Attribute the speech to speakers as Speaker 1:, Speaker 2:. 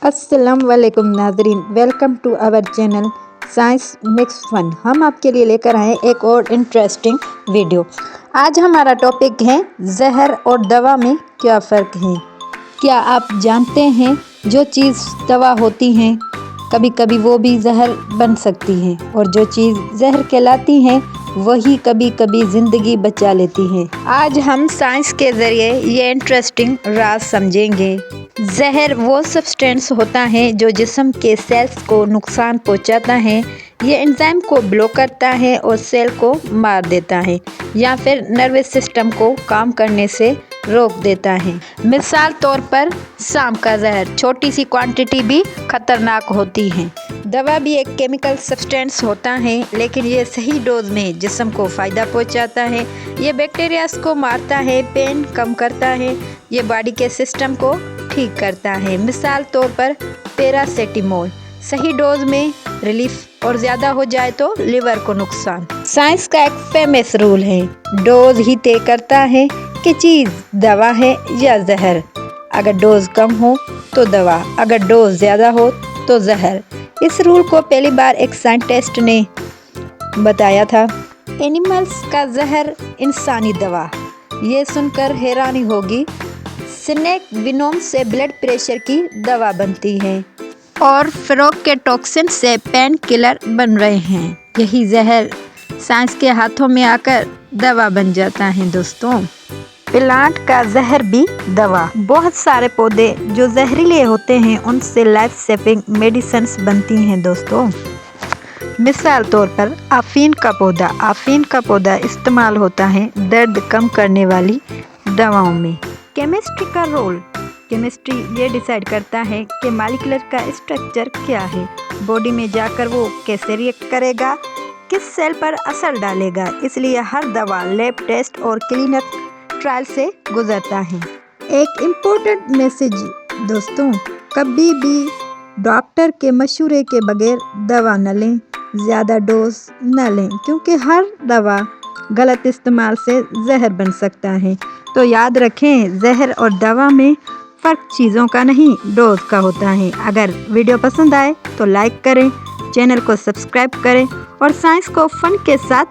Speaker 1: अस्सलाम वालेकुम नाजरीन, welcome to our channel science mix fun. हम आपके लिए लेकर आए एक और इंटरेस्टिंग वीडियो। आज हमारा टॉपिक है जहर और दवा में क्या फ़र्क है। क्या आप जानते हैं जो चीज़ दवा होती हैं कभी कभी वो भी जहर बन सकती हैं, और जो चीज़ जहर कहलाती हैं वही कभी कभी ज़िंदगी बचा लेती हैं। आज हम साइंस के ज़रिए ये इंटरेस्टिंग राज समझेंगे। जहर वो सब्सटेंस होता है जो जिस्म के सेल्स को नुकसान पहुंचाता है। ये एंजाइम को ब्लॉक करता है और सेल को मार देता है या फिर नर्वस सिस्टम को काम करने से रोक देता है। मिसाल तौर पर सांप का जहर छोटी सी क्वांटिटी भी खतरनाक होती है। दवा भी एक केमिकल सब्सटेंस होता है, लेकिन ये सही डोज में जिस्म को फ़ायदा पहुंचाता है। ये बैक्टीरियाज को मारता है, पेन कम करता है, ये बॉडी के सिस्टम को ठीक करता है। मिसाल तौर पर पैरासीटामोल सही डोज में रिलीफ और ज़्यादा हो जाए तो लिवर को नुकसान। साइंस का एक फेमस रूल है, डोज ही तय करता है कि चीज़ दवा है या जहर। अगर डोज कम हो तो दवा, अगर डोज ज़्यादा हो तो जहर। इस रूल को पहली बार एक साइंटिस्ट ने बताया था। एनिमल्स का जहर इंसानी दवा, ये सुनकर हैरानी होगी। स्नेक विनोम से ब्लड प्रेशर की दवा बनती है और फ्रॉग के टॉक्सिन से पेन किलर बन रहे हैं। यही जहर साइंस के हाथों में आकर दवा बन जाता है। दोस्तों, प्लांट का जहर भी दवा। बहुत सारे पौधे जो जहरीले होते हैं उनसे लाइफ सेविंग मेडिसिन्स बनती हैं। दोस्तों, मिसाल तौर पर आफीन का पौधा इस्तेमाल होता है दर्द कम करने वाली दवाओं में। केमिस्ट्री का रोल। केमिस्ट्री ये डिसाइड करता है कि मॉलिक्यूलर का स्ट्रक्चर क्या है, बॉडी में जाकर वो कैसे रिएक्ट करेगा, किस सेल पर असर डालेगा। इसलिए हर दवा लैब टेस्ट और क्लिनिकल ट्रायल से गुजरता है। एक इम्पोर्टेंट मैसेज दोस्तों, कभी भी डॉक्टर के मशवरे के बगैर दवा न लें, ज़्यादा डोज न लें, क्योंकि हर दवा गलत इस्तेमाल से जहर बन सकता है। तो याद रखें, जहर और दवा में फ़र्क चीज़ों का नहीं, डोज का होता है। अगर वीडियो पसंद आए तो लाइक करें, चैनल को सब्सक्राइब करें और साइंस को फन के साथ